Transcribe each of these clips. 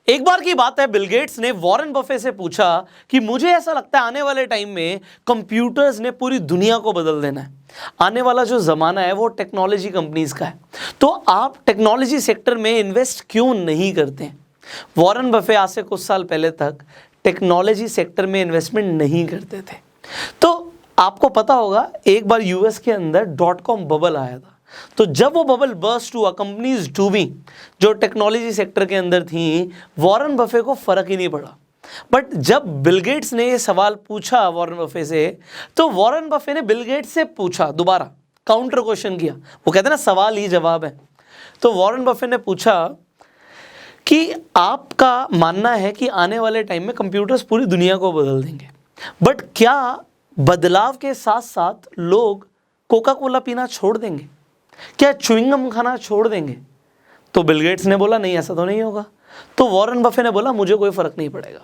एक बार की बात है, बिल गेट्स ने वॉरेन बफे से पूछा कि मुझे ऐसा लगता है आने वाले टाइम में कंप्यूटर्स ने पूरी दुनिया को बदल देना है। आने वाला जो ज़माना है वो टेक्नोलॉजी कंपनीज का है, तो आप टेक्नोलॉजी सेक्टर में इन्वेस्ट क्यों नहीं करते हैं? वॉरेन बफे आज से कुछ साल पहले तक टेक्नोलॉजी सेक्टर में इन्वेस्टमेंट नहीं करते थे। तो आपको पता होगा एक बार यूएस के अंदर .com बबल आया था, तो जब वो बबल बर्स्ट हुआ, कंपनीज डूबी जो टेक्नोलॉजी सेक्टर के अंदर थी, वॉरेन बफे को फर्क ही नहीं पड़ा। बट जब बिल गेट्स ने ये सवाल पूछा वॉरेन बफे से, तो वॉरेन बफे ने बिल गेट्स से पूछा, दोबारा काउंटर क्वेश्चन किया। वो कहते हैं ना, सवाल ही जवाब है। तो वॉरेन बफे ने पूछा कि आपका मानना है कि आने वाले टाइम में कंप्यूटर्स पूरी दुनिया को बदल देंगे, बट क्या बदलाव के साथ साथ लोग कोका कोला पीना छोड़ देंगे? क्या च्युइंगम खाना छोड़ देंगे? तो बिल गेट्स ने बोला नहीं, ऐसा तो नहीं होगा। तो वॉरेन बफे ने बोला मुझे कोई फर्क नहीं पड़ेगा,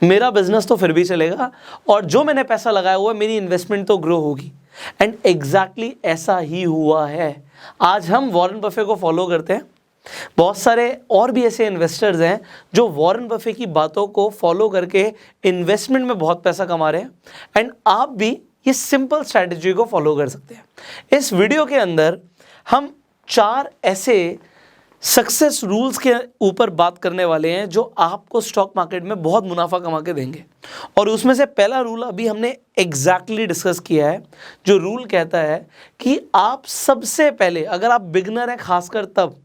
मेरा बिजनेस तो फिर भी चलेगा और जो मैंने पैसा लगाया हुआ मेरी इन्वेस्टमेंट तो ग्रो होगी। एंड एग्जैक्टली ऐसा ही हुआ है। आज हम वॉरेन बफे को फॉलो करते हैं। बहुत सारे और भी ऐसे इन्वेस्टर्स हैं जो वॉरेन बफे की बातों को फॉलो करके इन्वेस्टमेंट में बहुत पैसा कमा रहे हैं। एंड आप भी ये सिंपल स्ट्रैटेजी को फॉलो कर सकते हैं। इस वीडियो के अंदर हम 4 ऐसे सक्सेस रूल्स के ऊपर बात करने वाले हैं जो आपको स्टॉक मार्केट में बहुत मुनाफा कमा के देंगे। और उसमें से पहला रूल अभी हमने एग्जैक्टली डिस्कस किया है, जो रूल कहता है कि आप सबसे पहले, अगर आप बिगनर हैं खासकर, तब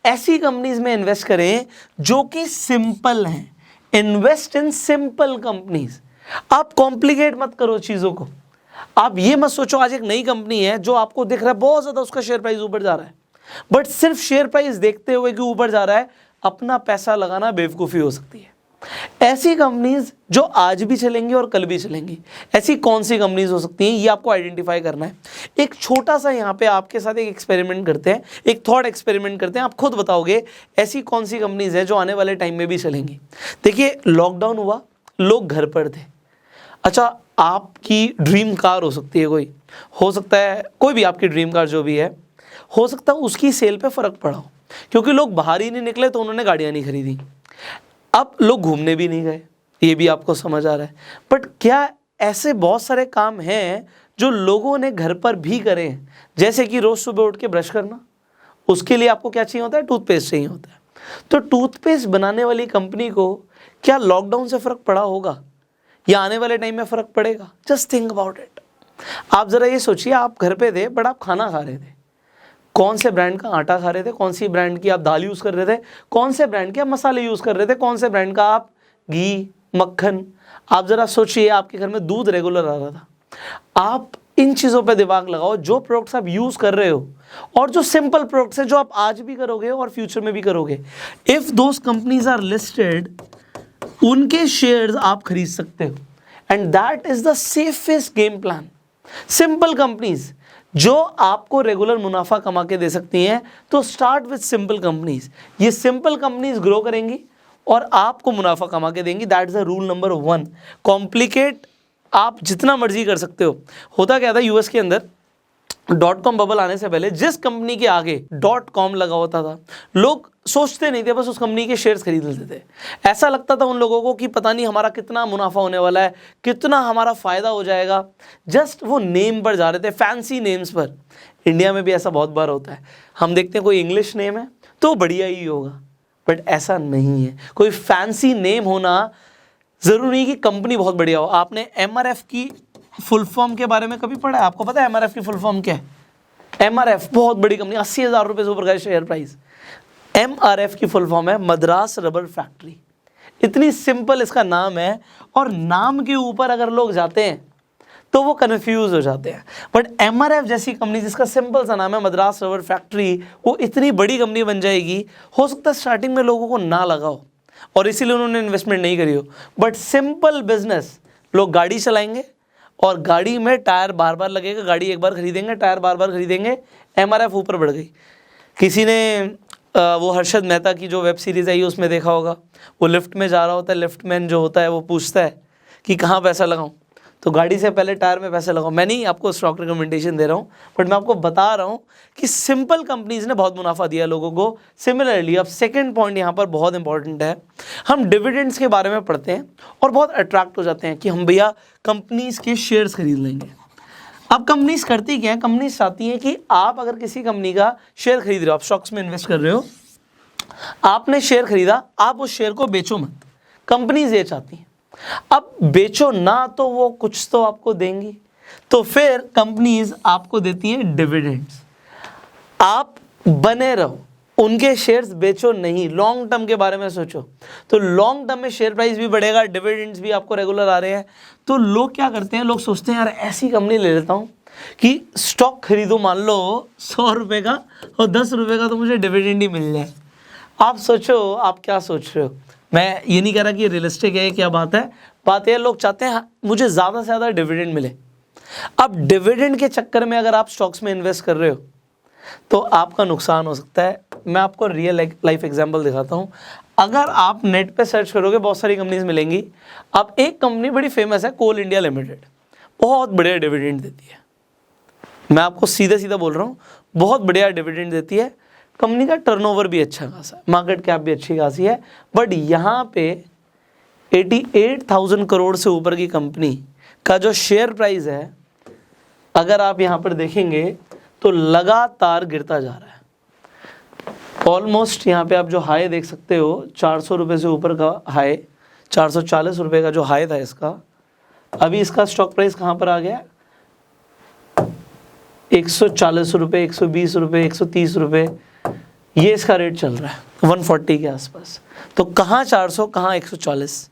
ऐसी कंपनीज में इन्वेस्ट करें जो कि सिंपल हैं। Invest in simple companies. आप कॉम्प्लिकेट मत करो चीज़ों को। आप ये मत सोचो आज एक नई कंपनी है जो आपको दिख रहा है बहुत ज़्यादा उसका शेयर प्राइस ऊपर जा रहा है, बट सिर्फ शेयर प्राइस देखते हुए कि ऊपर जा रहा है अपना पैसा लगाना बेवकूफ़ी हो सकती है। ऐसी कंपनीज जो आज भी चलेंगी और कल भी चलेंगी, ऐसी कौन सी कंपनीज हो सकती हैं, ये आपको आइडेंटिफाई करना है। एक छोटा सा यहाँ पे आपके साथ एक एक्सपेरिमेंट करते हैं, एक थॉट एक्सपेरिमेंट करते हैं। आप खुद बताओगे ऐसी कौन सी कंपनीज है जो आने वाले टाइम में भी चलेंगी। देखिए, लॉकडाउन हुआ, लोग घर पर थे। अच्छा, आपकी ड्रीम कार हो सकती है, कोई हो सकता है, कोई भी आपकी ड्रीम कार जो भी है, हो सकता है उसकी सेल पे फ़र्क पड़ा हो, क्योंकि लोग बाहर ही नहीं निकले तो उन्होंने गाड़ियाँ नहीं खरीदी। अब लोग घूमने भी नहीं गए, ये भी आपको समझ आ रहा है। बट क्या ऐसे बहुत सारे काम हैं जो लोगों ने घर पर भी करे हैं, जैसे कि रोज़ सुबह उठ के ब्रश करना। उसके लिए आपको क्या चाहिए होता है? टूथपेस्ट चाहिए होता है। तो टूथपेस्ट बनाने वाली कंपनी को क्या लॉकडाउन से फ़र्क पड़ा होगा या आने वाले टाइम में फ़र्क पड़ेगा? Just think about it. आप ज़रा ये सोचिए, आप घर पे थे बट आप खाना खा रहे थे। कौन से ब्रांड का आटा खा रहे थे, कौन सी ब्रांड की आप दाल यूज़ कर रहे थे, कौन से ब्रांड के आप मसाले यूज़ कर रहे थे, कौन से ब्रांड का आप घी, मक्खन। आप ज़रा सोचिए, आपके घर में दूध रेगुलर आ रहा था। आप इन चीज़ों पे दिमाग लगाओ, जो प्रोडक्ट्स आप यूज़ कर रहे हो और जो सिंपल प्रोडक्ट्स हैं जो आप आज भी करोगे और फ्यूचर में भी करोगे। If those companies are listed, उनके शेयर्स आप खरीद सकते हो। And that is the safest game plan. Simple companies जो आपको रेगुलर मुनाफा कमा के दे सकती हैं, तो स्टार्ट विद सिंपल कंपनीज। ये सिंपल कंपनीज ग्रो करेंगी और आपको मुनाफा कमा के देंगी। That is the rule number 1। Complicate आप जितना मर्जी कर सकते हो। होता क्या था यूएस के अंदर, .com बबल आने से पहले जिस कंपनी के आगे .com लगा होता था, लोग सोचते नहीं थे, बस उस कंपनी के शेयर्स खरीद लेते थे। ऐसा लगता था उन लोगों को कि पता नहीं हमारा कितना मुनाफा होने वाला है, कितना हमारा फ़ायदा हो जाएगा। जस्ट वो नेम पर जा रहे थे, फैंसी नेम्स पर। इंडिया में भी ऐसा बहुत बार होता है, हम देखते हैं कोई इंग्लिश नेम है तो बढ़िया ही होगा, बट ऐसा नहीं है। कोई फैंसी नेम होना ज़रूरी नहीं कि कंपनी बहुत बढ़िया हो। आपने MRF की फुल फॉर्म के बारे में कभी पढ़ा है? आपको पता है MRF की फुल फॉर्म क्या है? MRF बहुत बड़ी कंपनी, 80,000 रुपये से ऊपर का शेयर प्राइस। MRF की फुल फॉर्म है मद्रास रबर फैक्ट्री। इतनी सिंपल इसका नाम है, और नाम के ऊपर अगर लोग जाते हैं तो वो कन्फ्यूज हो जाते हैं। बट MRF जैसी कंपनी जिसका सिंपल सा नाम है मद्रास रबर फैक्ट्री, वो इतनी बड़ी कंपनी बन जाएगी। हो सकता है स्टार्टिंग में लोगों को ना लगा हो और इसीलिए उन्होंने इन्वेस्टमेंट नहीं करी हो, बट सिंपल बिजनेस। लोग गाड़ी चलाएंगे और गाड़ी में टायर बार बार लगेगा, गाड़ी एक बार खरीदेंगे, टायर बार बार खरीदेंगे, MRF ऊपर बढ़ गई। किसी ने वो हर्षद मेहता की जो वेब सीरीज़ आई उसमें देखा होगा, वो लिफ्ट में जा रहा होता है, लिफ्ट मैन जो होता है वो पूछता है कि कहाँ पैसा लगाऊं, तो गाड़ी से पहले टायर में पैसे लगाओ। मैं नहीं आपको स्टॉक रिकमेंडेशन दे रहा हूँ, बट मैं आपको बता रहा हूँ कि सिंपल कंपनीज ने बहुत मुनाफा दिया लोगों को। सिमिलरली अब सेकंड पॉइंट यहाँ पर बहुत इंपॉर्टेंट है, हम डिविडेंड्स के बारे में पढ़ते हैं और बहुत अट्रैक्ट हो जाते हैं कि हम भैया कंपनीज के शेयर्स खरीद लेंगे। अब कंपनीज करती क्या है, कंपनीज चाहती हैं कि आप अगर किसी कंपनी का शेयर खरीद रहे हो, आप स्टॉक्स में इन्वेस्ट कर रहे हो, आपने शेयर खरीदा, आप उस शेयर को बेचो मत। कंपनीज ये चाहती हैं, अब बेचो ना तो वो कुछ तो आपको देंगी, तो फिर कंपनीज आपको देती हैं डिविडेंड्स। आप बने रहो, उनके शेयर्स बेचो नहीं, लॉन्ग टर्म के बारे में सोचो। तो लॉन्ग टर्म में शेयर प्राइस भी बढ़ेगा, डिविडेंड्स भी आपको रेगुलर आ रहे हैं। तो लोग क्या करते हैं, लोग सोचते हैं यार ऐसी कंपनी ले लेता हूँ कि स्टॉक खरीदो, मान लो 100 रुपये का और 10 रुपये का तो मुझे डिविडेंड ही मिल जाए। आप सोचो आप क्या सोच रहे हो। मैं ये नहीं कह रहा कि रियलिस्टिक है, क्या बात है, बात यह लोग चाहते हैं मुझे ज़्यादा से ज़्यादा डिविडेंड मिले। अब डिविडेंड के चक्कर में अगर आप स्टॉक्स में इन्वेस्ट कर रहे हो तो आपका नुकसान हो सकता है। मैं आपको रियल लाइफ एग्जांपल दिखाता हूँ। अगर आप नेट पे सर्च करोगे बहुत सारी कंपनीज मिलेंगी। अब एक कंपनी बड़ी फेमस है, कोल इंडिया लिमिटेड, बहुत बढ़िया डिविडेंड देती है। मैं आपको सीधा सीधा बोल रहा हूँ, बहुत बढ़िया डिविडेंड देती है। कंपनी का टर्नओवर भी अच्छा खासा है, मार्केट कैप भी अच्छी खासी है, बट यहाँ पे 88,000 करोड़ से ऊपर की कंपनी का जो शेयर प्राइस है, अगर आप यहाँ पर देखेंगे तो लगातार गिरता जा रहा है। ऑलमोस्ट यहाँ पे आप जो हाई देख सकते हो, 400 रुपये से ऊपर का हाई, 440 रुपये का जो हाई था इसका, अभी इसका स्टॉक प्राइस कहाँ पर आ गया, 140 रुपये, 120 रुपये, 130 रुपये, ये इसका रेट चल रहा है 140 के आसपास। तो कहाँ 400, कहाँ 140।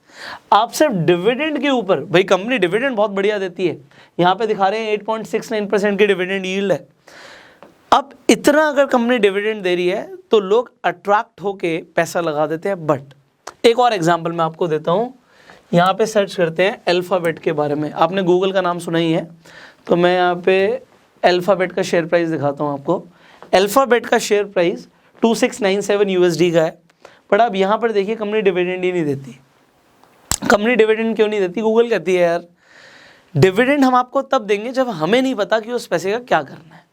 आप सिर्फ डिविडेंड के ऊपर, भाई कंपनी डिविडेंड बहुत बढ़िया देती है, यहाँ पे दिखा रहे हैं 8.69% की डिविडेंड यील्ड है। अब इतना अगर कंपनी डिविडेंड दे रही है तो लोग अट्रैक्ट होके पैसा लगा देते हैं। बट एक और एग्जांपल मैं आपको देता हूँ, यहाँ पे सर्च करते हैं अल्फाबेट के बारे में। आपने गूगल का नाम सुना ही है, तो मैं यहाँ पे अल्फाबेट का शेयर प्राइस दिखाता हूँ आपको। अल्फाबेट का शेयर प्राइस 2697 USD का है, बट अब यहाँ पर देखिए कंपनी डिविडेंड ही नहीं देती। कंपनी डिविडेंड क्यों नहीं देती? गूगल कहती है यार डिविडेंड हम आपको तब देंगे जब हमें नहीं पता कि उस पैसे का क्या करना है।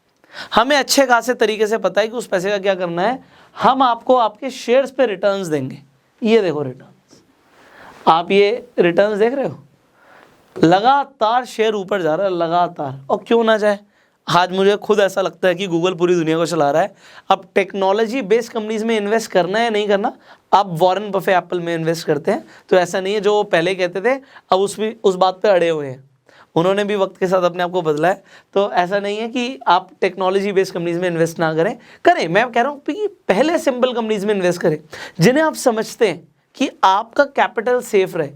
हमें अच्छे खासे तरीके से पता है कि उस पैसे का क्या करना है, हम आपको आपके शेयर्स पे रिटर्न्स देंगे। ये देखो रिटर्न्स, आप ये रिटर्न्स देख रहे हो, लगातार शेयर ऊपर जा रहा है लगातार। और क्यों ना जाए, आज मुझे खुद ऐसा लगता है कि गूगल पूरी दुनिया को चला रहा है। अब टेक्नोलॉजी बेस्ड कंपनीज में इन्वेस्ट करना है नहीं करना, अब वॉरेन बफे एप्पल में इन्वेस्ट करते हैं। तो ऐसा नहीं है जो वो पहले कहते थे अब उस बात पे अड़े हुए हैं, उन्होंने भी वक्त के साथ अपने आप को बदला है। तो ऐसा नहीं है कि आप टेक्नोलॉजी बेस्ड कंपनीज में इन्वेस्ट ना करें। मैं कह रहा हूँ कि पहले सिंपल कंपनीज में इन्वेस्ट करें जिन्हें आप समझते हैं कि आपका कैपिटल सेफ रहे।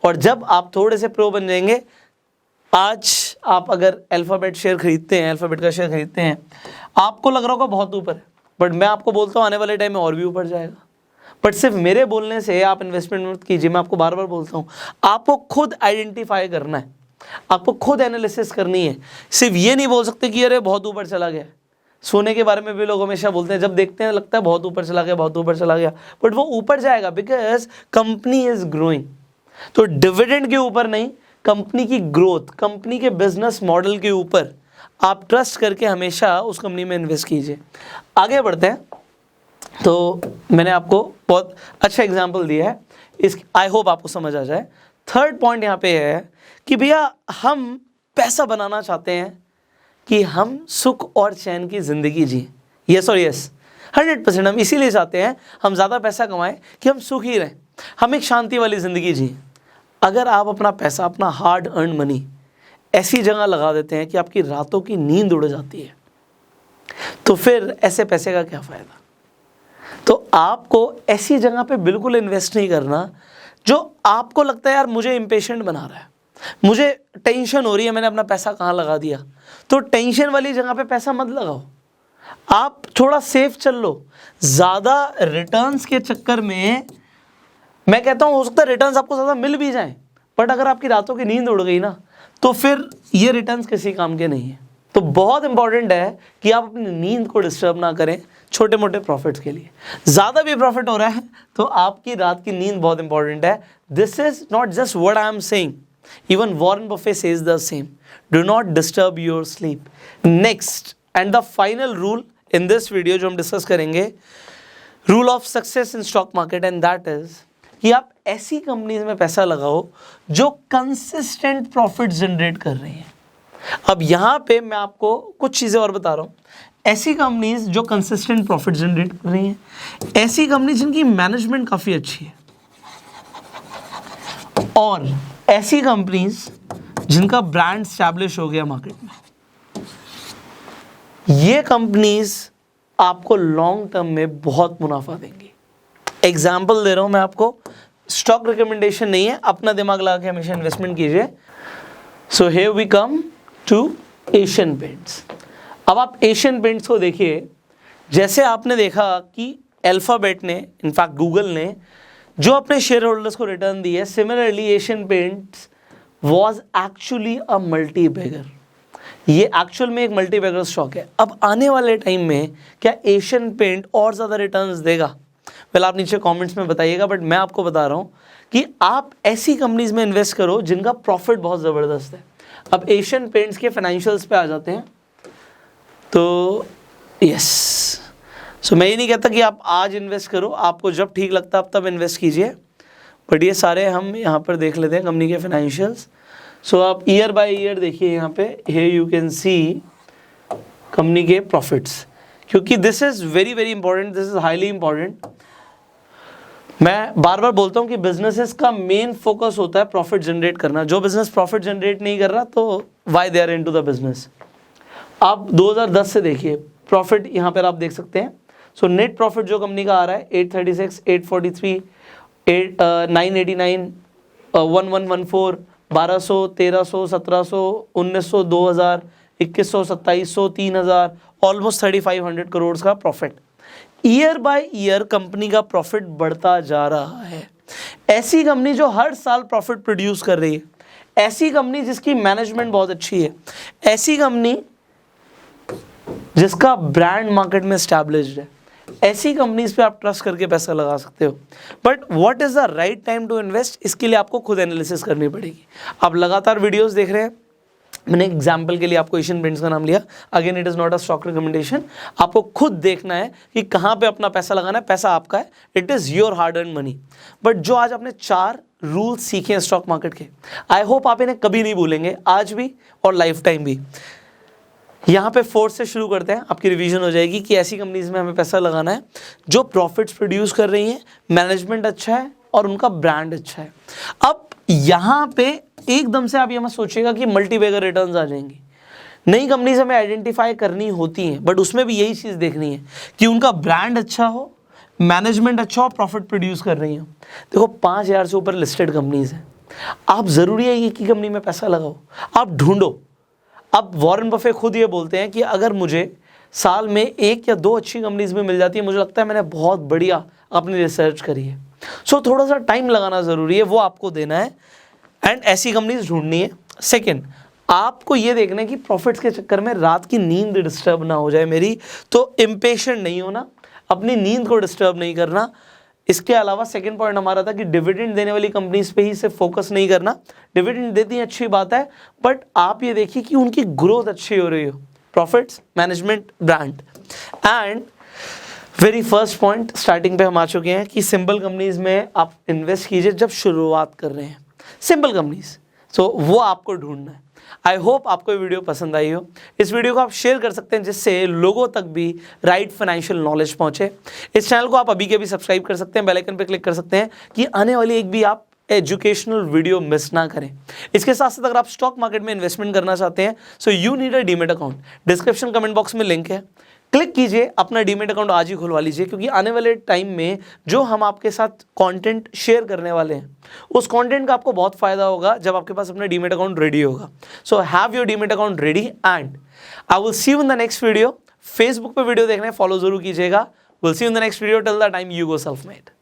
और जब आप थोड़े से प्रो बन जाएंगे, आज आप अगर अल्फाबेट शेयर खरीदते हैं, अल्फाबेट का शेयर खरीदते हैं, आपको लग रहा होगा बहुत ऊपर है, बट मैं आपको बोलता हूँ आने वाले टाइम में और भी ऊपर जाएगा। बट सिर्फ मेरे बोलने से आप इन्वेस्टमेंट मत कीजिए। मैं आपको बार बार बोलता हूँ, आपको खुद आइडेंटिफाई करना है, आपको खुद एनालिसिस करनी है। सिर्फ ये नहीं बोल सकते कि अरे बहुत ऊपर चला गया। सोने के बारे में भी लोग हमेशा बोलते हैं, जब देखते हैं लगता है बहुत ऊपर चला गया, बहुत ऊपर चला गया, बट वो ऊपर जाएगा बिकॉज कंपनी इज ग्रोइंग। तो डिविडेंड के ऊपर नहीं, कंपनी की ग्रोथ, कंपनी के बिजनेस मॉडल के ऊपर आप ट्रस्ट करके हमेशा उस कंपनी में इन्वेस्ट कीजिए। आगे बढ़ते हैं। तो मैंने आपको बहुत अच्छा एग्जांपल दिया है, इस आई होप आपको समझ आ जाए। थर्ड पॉइंट यहाँ पे है कि भैया हम पैसा बनाना चाहते हैं कि हम सुख और चैन की ज़िंदगी जिए। यस और यस, 100% हम इसीलिए चाहते हैं हम ज़्यादा पैसा कमाएं कि हम सुखी रहें, हम एक शांति वाली ज़िंदगी जिए। अगर आप अपना पैसा, अपना हार्ड अर्न मनी ऐसी जगह लगा देते हैं कि आपकी रातों की नींद उड़ जाती है, तो फिर ऐसे पैसे का क्या फ़ायदा। तो आपको ऐसी जगह पे बिल्कुल इन्वेस्ट नहीं करना जो आपको लगता है यार मुझे इम्पेशेंट बना रहा है, मुझे टेंशन हो रही है, मैंने अपना पैसा कहाँ लगा दिया। तो टेंशन वाली जगह पे पैसा मत लगाओ, आप थोड़ा सेफ चल लो। ज़्यादा रिटर्न्स के चक्कर में मैं कहता हूँ हो सकता है रिटर्न्स आपको ज़्यादा मिल भी जाएं, बट अगर आपकी रातों की नींद उड़ गई ना, तो फिर ये रिटर्न्स किसी काम के नहीं है। तो बहुत इंपॉर्टेंट है कि आप अपनी नींद को डिस्टर्ब ना करें छोटे मोटे प्रॉफिट्स के लिए। ज़्यादा भी प्रॉफिट हो रहा है तो आपकी रात की नींद बहुत इंपॉर्टेंट है। This is not just what I am saying, Even Warren Buffett says the same. Do not disturb your sleep. Next and the final rule in this video जो हम डिस्कस करेंगे, rule of success in stock market, and that is कि आप ऐसी companies में पैसा लगाओ जो कंसिस्टेंट प्रॉफिट जनरेट कर रही हैं। अब यहाँ पे मैं आपको कुछ चीज़ें और बता रहा हूँ। ऐसी कंपनीज जो कंसिस्टेंट प्रॉफिट जनरेट कर रही हैं, ऐसी कंपनी जिनकी मैनेजमेंट काफ़ी अच्छी है, और ऐसी कंपनीज जिनका ब्रांड स्टैब्लिश हो गया मार्केट में। ये कंपनीज आपको लॉन्ग टर्म में बहुत मुनाफा देंगी। एग्जाम्पल दे रहा हूं मैं आपको, स्टॉक रिकमेंडेशन नहीं है, अपना दिमाग लगा के हमेशा इन्वेस्टमेंट कीजिए। So here we come to Asian Paints. अब आप एशियन पेंट्स को देखिए, जैसे आपने देखा कि अल्फाबेट ने, इनफैक्ट गूगल ने जो अपने शेयर होल्डर्स को रिटर्न दी है, similarly Asian Paints was actually a multi bagger. ये एक्चुअल में एक मल्टी बैगर स्टॉक है। अब आने वाले टाइम में क्या एशियन पेंट और ज़्यादा रिटर्न्स देगा? पहले आप नीचे कमेंट्स में बताइएगा, बट मैं आपको बता रहा हूँ कि आप ऐसी कंपनीज में इन्वेस्ट करो जिनका प्रॉफिट बहुत ज़बरदस्त है। अब एशियन पेंट्स के फाइनेंशियल्स पे आ जाते हैं, तो यस, सो मैं ये नहीं कहता कि आप आज इन्वेस्ट करो, आपको जब ठीक लगता है आप तब इन्वेस्ट कीजिए, बट ये सारे हम यहाँ पर देख लेते हैं कंपनी के फाइनेंशियल्स। सो आप ईयर बाय ईयर देखिए, यहाँ पे here you can see company के प्रॉफिट्स, क्योंकि this is very very important, this is highly important. मैं बार बार बोलता हूँ कि बिजनेसेस का मेन फोकस होता है प्रॉफिट जनरेट करना। जो बिजनेस प्रॉफिट जनरेट नहीं कर रहा, तो why they are into the business. आप 2010 से देखिए प्रॉफिट, यहाँ पर आप देख सकते हैं। सो नेट प्रॉफिट जो कंपनी का आ रहा है 836, 843, 989, 1114, 1200, 1300, 1700, 1900, 2000, 2100, 2700, 3000, ऑलमोस्ट 3500 करोड़ का profit. Year by year company का प्रॉफिट बढ़ता जा रहा है। ऐसी कंपनी जो हर साल प्रॉफिट प्रोड्यूस कर रही है, ऐसी कंपनी जिसकी मैनेजमेंट बहुत अच्छी है, ऐसी कंपनी जिसका ब्रांड मार्केट में एस्टैब्लिश्ड है, ऐसी कंपनीज पे आप ट्रस्ट करके पैसा लगा सकते हो। But what is the right time to invest, इसके लिए आपको खुद एनालिसिस करनी पड़ेगी। आप लगातार वीडियोस देख रहे हैं, मैंने एग्जाम्पल के लिए आपको एशियन पेंट्स का नाम लिया, again it is not a stock recommendation. आपको खुद देखना है कि कहाँ पे अपना पैसा लगाना है, पैसा आपका है, it is your hard earn money. But जो आज आपने 4 रूल्स सीखे हैं स्टॉक मार्केट के, आई होप आप इन्हें कभी नहीं भूलेंगे, आज भी और लाइफ टाइम भी। यहाँ पे 4 से शुरू करते हैं, आपकी रिवीजन हो जाएगी कि ऐसी कंपनीज में हमें पैसा लगाना है जो प्रॉफिट्स प्रोड्यूस कर रही हैं, मैनेजमेंट अच्छा है और उनका ब्रांड अच्छा है। अब यहाँ पे एकदम से आप ये मत सोचिएगा कि मल्टी बैगर रिटर्न्स आ जाएंगी। नई कंपनीज हमें आइडेंटिफाई करनी होती हैं, बट उसमें भी यही चीज़ देखनी है कि उनका ब्रांड अच्छा हो, मैनेजमेंट अच्छा हो, प्रॉफिट प्रोड्यूस कर रही हो। देखो 5000 से ऊपर लिस्टेड कंपनीज हैं, आप ज़रूरी है एक ही कंपनी में पैसा लगाओ, आप ढूंढो। अब वॉरेन बफे खुद ये बोलते हैं कि अगर मुझे साल में 1 या 2 अच्छी कंपनीज में मिल जाती है, मुझे लगता है मैंने बहुत बढ़िया अपनी रिसर्च करी है। सो थोड़ा सा टाइम लगाना ज़रूरी है, वो आपको देना है, एंड ऐसी कंपनीज ढूंढनी है। सेकेंड, आपको ये देखना है कि प्रॉफिट्स के चक्कर में रात की नींद डिस्टर्ब ना हो जाए मेरी, तो इम्पेशेंट नहीं होना, अपनी नींद को डिस्टर्ब नहीं करना। इसके अलावा सेकंड पॉइंट हमारा था कि डिविडेंड देने वाली कंपनीज पे ही सिर्फ फोकस नहीं करना। डिविडेंड देती है अच्छी बात है, बट आप ये देखिए कि उनकी ग्रोथ अच्छी हो रही हो, profits, management, brand. And very first point starting पे हम आ चुके हैं कि सिंपल कंपनीज में आप इन्वेस्ट कीजिए जब शुरुआत कर रहे हैं, सिंपल कंपनीज। सो वो आपको ढूंढना है। आई होप आपको ये वीडियो पसंद आई हो। इस वीडियो को आप शेयर कर सकते हैं जिससे लोगों तक भी राइट फाइनेंशियल नॉलेज पहुंचे। इस चैनल को आप अभी के भी सब्सक्राइब कर सकते हैं, बेल आइकन पे क्लिक कर सकते हैं कि आने वाली एक भी आप एजुकेशनल वीडियो मिस ना करें। इसके साथ साथ अगर आप स्टॉक मार्केट में इन्वेस्टमेंट करना चाहते हैं, so you need a demat account. Description comment box में लिंक है, क्लिक कीजिए, अपना डीमेट अकाउंट आज ही खुलवा लीजिए, क्योंकि आने वाले टाइम में जो हम आपके साथ कंटेंट शेयर करने वाले हैं, उस कंटेंट का आपको बहुत फायदा होगा जब आपके पास अपना डीमेट अकाउंट रेडी होगा। So have your demat account ready and I will see you in the next video. Facebook पे वीडियो देखना है, फॉलो जरूर कीजिएगा। Will see you in the next video. Till the time, you go self made.